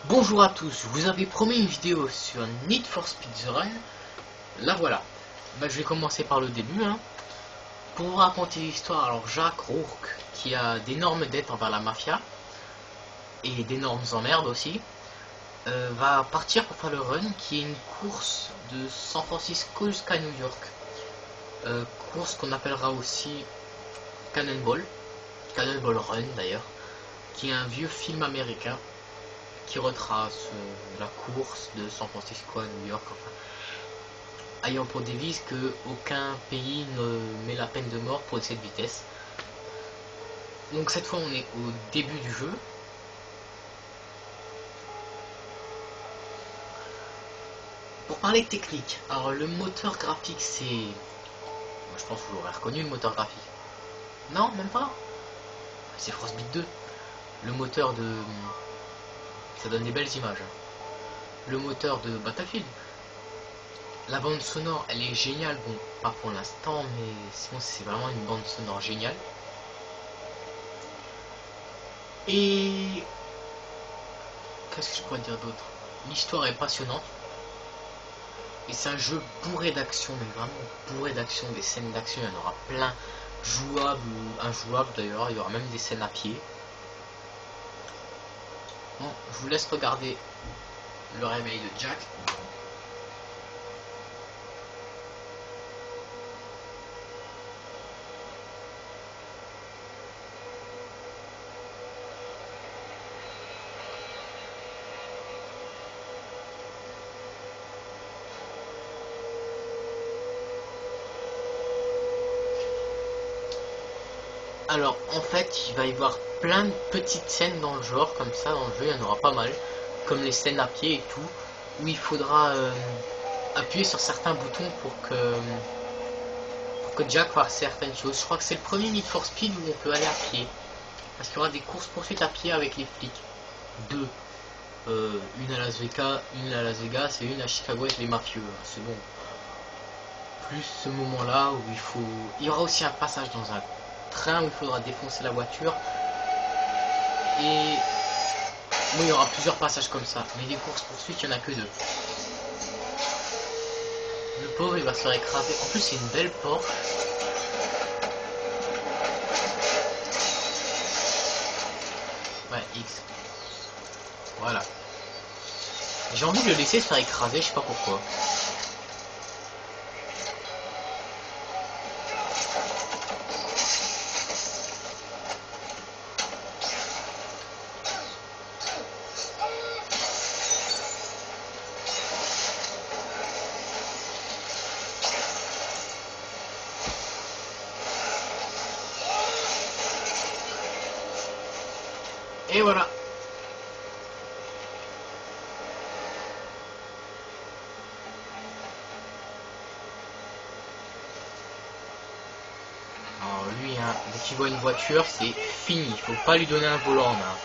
Bonjour à tous, je vous avais promis une vidéo sur Need for Speed The Run. La voilà. Je vais commencer par le début. Pour vous raconter l'histoire, alors Jack Rourke, qui a d'énormes dettes envers la mafia et d'énormes emmerdes aussi, va partir pour faire le run, qui est une course de San Francisco jusqu'à New York. Course qu'on appellera aussi Cannonball Run d'ailleurs, qui est un vieux film américain qui retrace la course de San Francisco à New York, ayant pour devise que aucun pays ne met la peine de mort pour excès de vitesse. Donc cette fois on est au début du jeu. Pour parler technique, alors le moteur graphique c'est... Je pense que vous l'aurez reconnu, le moteur graphique. Non, même pas. C'est Frostbite 2. Le moteur de... Ça donne des belles images. Le moteur de Battlefield. La bande sonore, elle est géniale. Bon, pas pour l'instant, mais sinon c'est vraiment une bande sonore géniale. Et... qu'est-ce que je pourrais dire d'autre? L'histoire est passionnante. Et c'est un jeu bourré d'action, mais vraiment bourré d'action. Des scènes d'action, il y en aura plein. Jouables ou injouables d'ailleurs. Il y aura même des scènes à pied. Bon, je vous laisse regarder le réveil de Jack. Alors en fait il va y avoir plein de petites scènes dans le genre, comme ça dans le jeu il y en aura pas mal, comme les scènes à pied et tout, où il faudra appuyer sur certains boutons pour que Jack fasse certaines choses. Je crois que c'est le premier Need for Speed où on peut aller à pied, parce qu'il y aura des courses poursuites à pied avec les flics. Deux, une à Las Vegas et une à Chicago avec les mafieux, c'est bon. Plus ce moment là où il y aura aussi un passage dans un train où il faudra défoncer la voiture, et oui, il y aura plusieurs passages comme ça, mais les courses poursuites il n'y en a que deux. Le pauvre il va se faire écraser. En plus c'est une belle Porsche. Ouais, X. Voilà, j'ai envie de le laisser se faire écraser, je sais pas pourquoi. Et voilà. Alors lui, dès qu'il voit une voiture, c'est fini. Il faut pas lui donner un volant en main.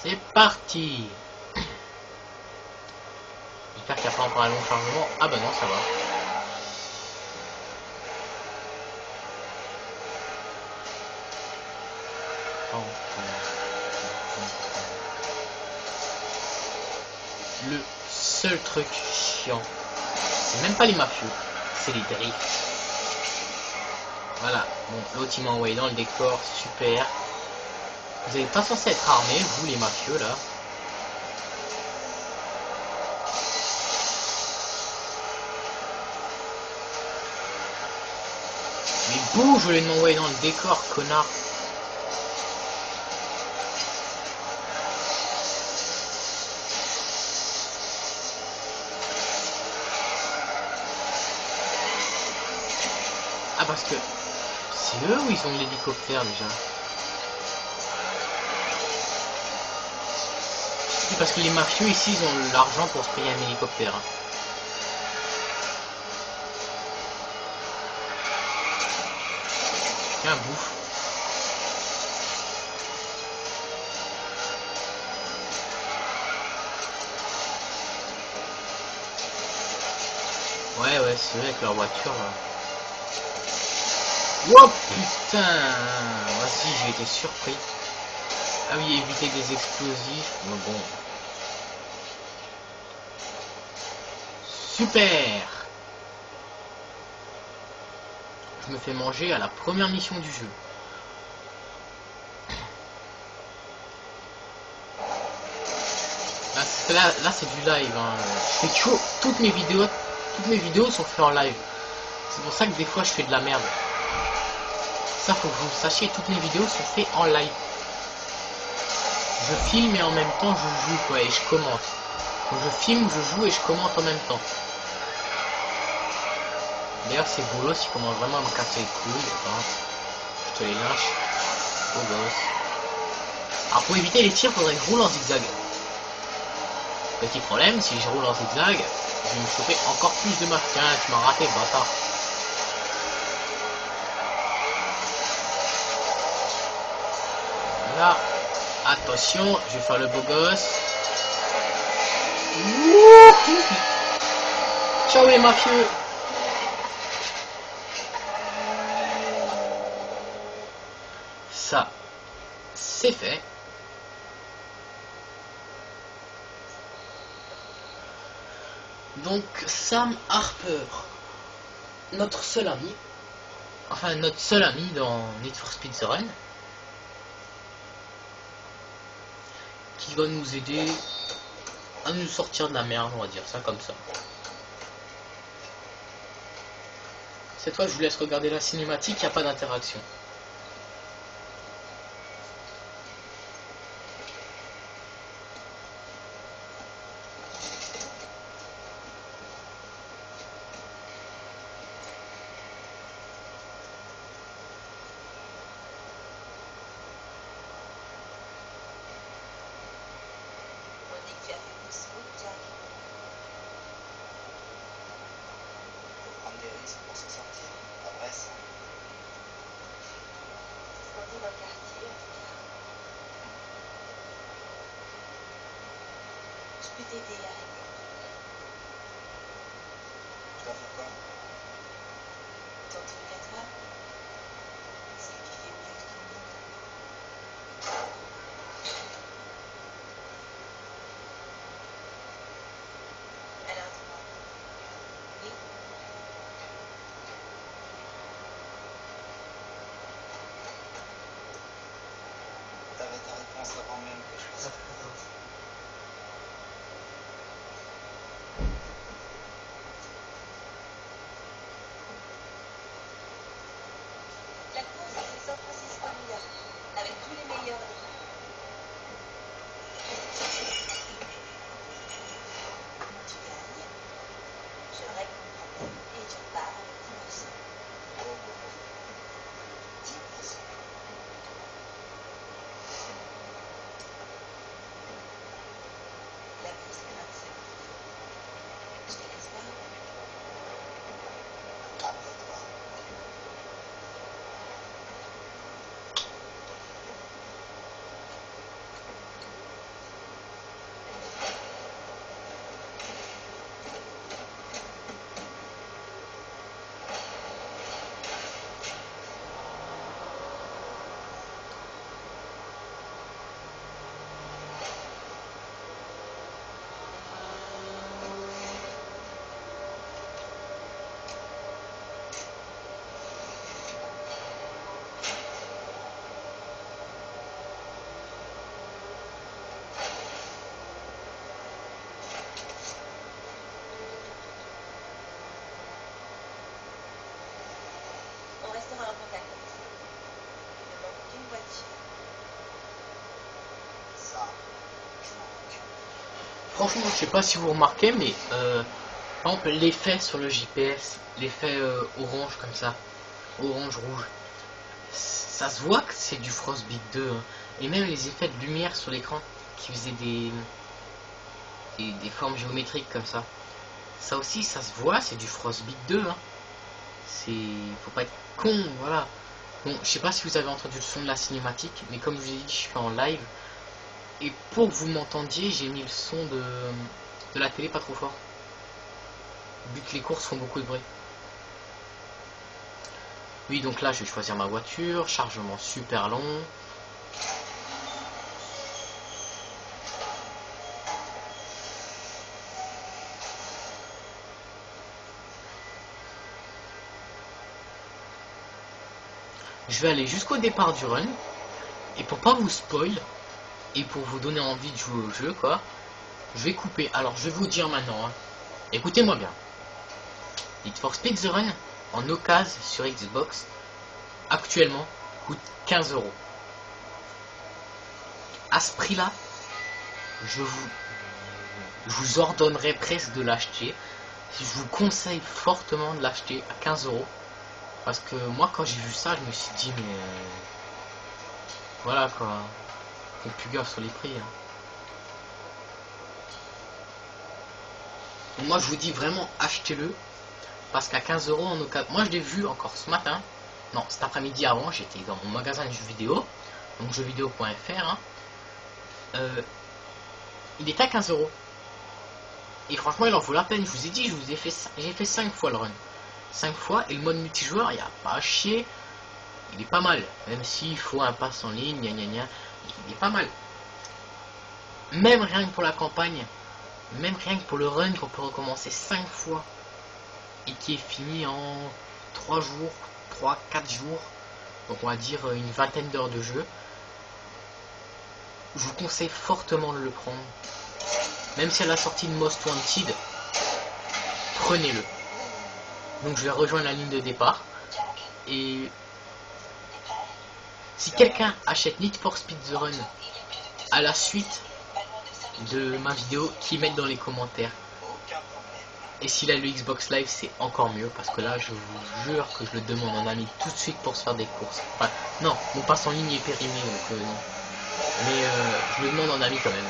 C'est parti. J'espère qu'il n'y a pas encore un long chargement. Ah bah non, ça va. Le seul truc chiant, c'est même pas les mafieux, c'est les drifts. Voilà, bon, l'autre il m'a envoyé dans le décor, super. Vous n'êtes pas censé être armés, vous les mafieux là. Mais bouge, je l'ai envoyé dans le décor, connard. Ah, parce que c'est eux ou ils ont l'hélicoptère déjà? Oui, parce que les mafieux ici ils ont l'argent pour se payer un hélicoptère. Tiens, bouffe. Ouais, c'est vrai avec leur voiture là. Oh putain, vas-y, j'ai été surpris. Ah oui, éviter des explosifs. Mais bon. Super. Je me fais manger à la première mission du jeu. Là c'est du live. Hein. Je fais toujours toutes mes vidéos sont faites en live. C'est pour ça que des fois je fais de la merde. Ça faut que vous le sachiez, toutes mes vidéos sont faites en live. Je filme et en même temps je joue quoi et je commente. Donc je filme, je joue et je commente en même temps. D'ailleurs c'est Bolos qui commence vraiment à me casser les couilles. Attends. Je te les lâche. Oh gosse. Alors pour éviter les tirs, faudrait que je roule en zigzag. Petit problème, si je roule en zigzag, je vais me choper encore plus de marques. Tiens, tu m'as raté, bâtard. Là, attention, je vais faire le beau gosse. Ciao les mafieux. Ça, c'est fait. Donc Sam Harper, notre seul ami, enfin notre seul ami dans Need for Speed The Run, qui va nous aider à nous sortir de la merde, on va dire ça comme ça. Cette fois je vous laisse regarder la cinématique, il n'y a pas d'interaction. Pour s'en sortir, pas vrai ça. C'est ce qu'on dit dans le quartier, en tout cas. Je peux t'aider à arrêter. Je dois faire quoi? Ton truc à toi, c'est qui fait mieux que tout le monde. Alors dis-moi. Oui? T'avais ta réponse avant même que je fasse la présence. La course, c'est San Francisco, New York, avec tous les meilleurs des deux. Tu gagnes, je règle mon problème et tu repars avec 10%. Oh, 10%. La vie, c'est 25. Je te laisse pas. Abonne-toi. On restera en contact avec ça. Il ne manque qu'une voiture. Ça, je m'en occupe. Franchement, je sais pas si vous remarquez, mais par exemple l'effet sur le GPS, l'effet orange comme ça, orange rouge, ça se voit que c'est du Frostbite 2, hein. Et même les effets de lumière sur l'écran qui faisaient des formes géométriques comme ça, ça aussi ça se voit, c'est du Frostbite 2, hein. C'est, faut pas être con, voilà. Bon, je sais pas si vous avez entendu le son de la cinématique, mais comme je vous ai dit, je suis en live. Et pour que vous m'entendiez, j'ai mis le son de la télé pas trop fort. Vu que les courses font beaucoup de bruit. Oui, donc là, je vais choisir ma voiture. Chargement super long. Je vais aller jusqu'au départ du run. Et pour pas vous spoil, et pour vous donner envie de jouer au jeu, quoi, je vais couper. Alors, je vais vous dire maintenant, hein. Écoutez-moi bien. Need for Speed The Run, en occasion sur Xbox, actuellement, coûte 15 €. À ce prix-là, je vous ordonnerai presque de l'acheter. Je vous conseille fortement de l'acheter à 15 €. Parce que moi, quand j'ai vu ça, je me suis dit, mais... voilà, quoi. Faut plus gaffe sur les prix, hein. Moi, je vous dis vraiment, achetez-le. Parce qu'à 15 € en occasion... Moi, je l'ai vu encore ce matin. Non, cet après-midi avant, j'étais dans mon magasin de jeux vidéo. Donc, jeuxvideo.fr, hein. Il est à 15 €. Et franchement, il en vaut la peine. Je vous ai dit, j'ai fait 5 fois le run. 5 fois. Et le mode multijoueur, il n'y a pas à chier. Il est pas mal. Même s'il faut un pass en ligne, gna gna gna, il est pas mal. Même rien que pour la campagne. Même rien que pour le run qu'on peut recommencer 5 fois. Et qui est fini en 3 jours. 3-4 jours. Donc on va dire une vingtaine d'heures de jeu. Je vous conseille fortement de le prendre. Même si à la sortie de Most Wanted, prenez-le. Donc je vais rejoindre la ligne de départ. Et si quelqu'un achète Need for Speed The Run à la suite de ma vidéo, qu'il mette dans les commentaires. Et s'il a le Xbox Live, c'est encore mieux. Parce que là, je vous jure que je le demande en ami tout de suite pour se faire des courses. Enfin, non, mon pass en ligne est périmé. Donc, non. Mais je le demande en ami quand même.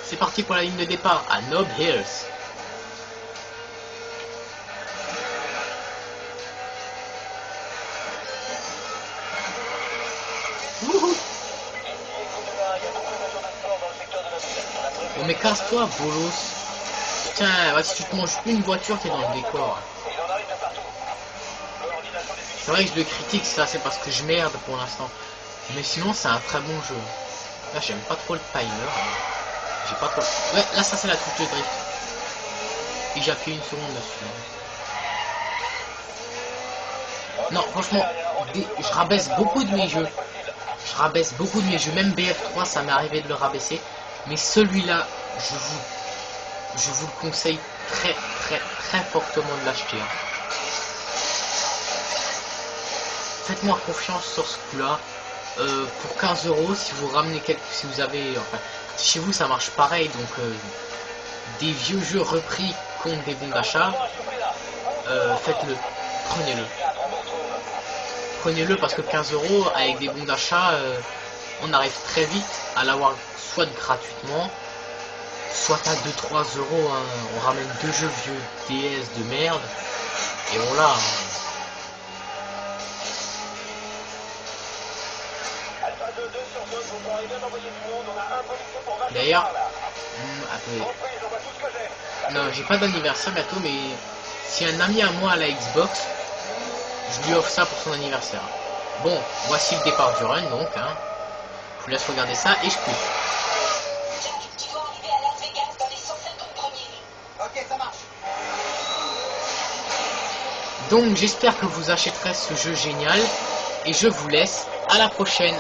C'est parti pour la ligne de départ à Nob Hills. Wouhou. Bon mais casse-toi, bolos. Putain, si tu te manges une voiture, t'es dans le décor. C'est vrai que je le critique, ça c'est parce que je merde pour l'instant. Mais sinon c'est un très bon jeu. Là j'aime pas trop le timer. J'ai pas trop... Ouais, là ça c'est la touche de drift. Et j'ai appuyé une seconde dessus. Non, franchement, je rabaisse beaucoup de mes jeux. Je rabaisse beaucoup de mes jeux. Même BF3, ça m'est arrivé de le rabaisser. Mais celui-là, je vous le conseille très fortement de l'acheter. Faites-moi confiance sur ce coup-là. Pour 15 €, si vous ramenez si vous avez... Enfin, chez vous ça marche pareil, donc des vieux jeux repris contre des bons d'achat, faites-le, prenez-le. Prenez-le parce que 15 € avec des bons d'achat, on arrive très vite à l'avoir soit gratuitement, soit à 2-3 €. Hein. On ramène 2 jeux vieux DS de merde et on l'a. Hein. D'ailleurs, non, j'ai pas d'anniversaire bientôt, mais si un ami à moi a la Xbox, je lui offre ça pour son anniversaire. Bon, voici le départ du run, donc, hein. Je vous laisse regarder ça et je coupe. Tu dois arriver à Las Vegas dans les 150 premiers. Ok, ça marche. Donc, j'espère que vous achèterez ce jeu génial et je vous laisse à la prochaine.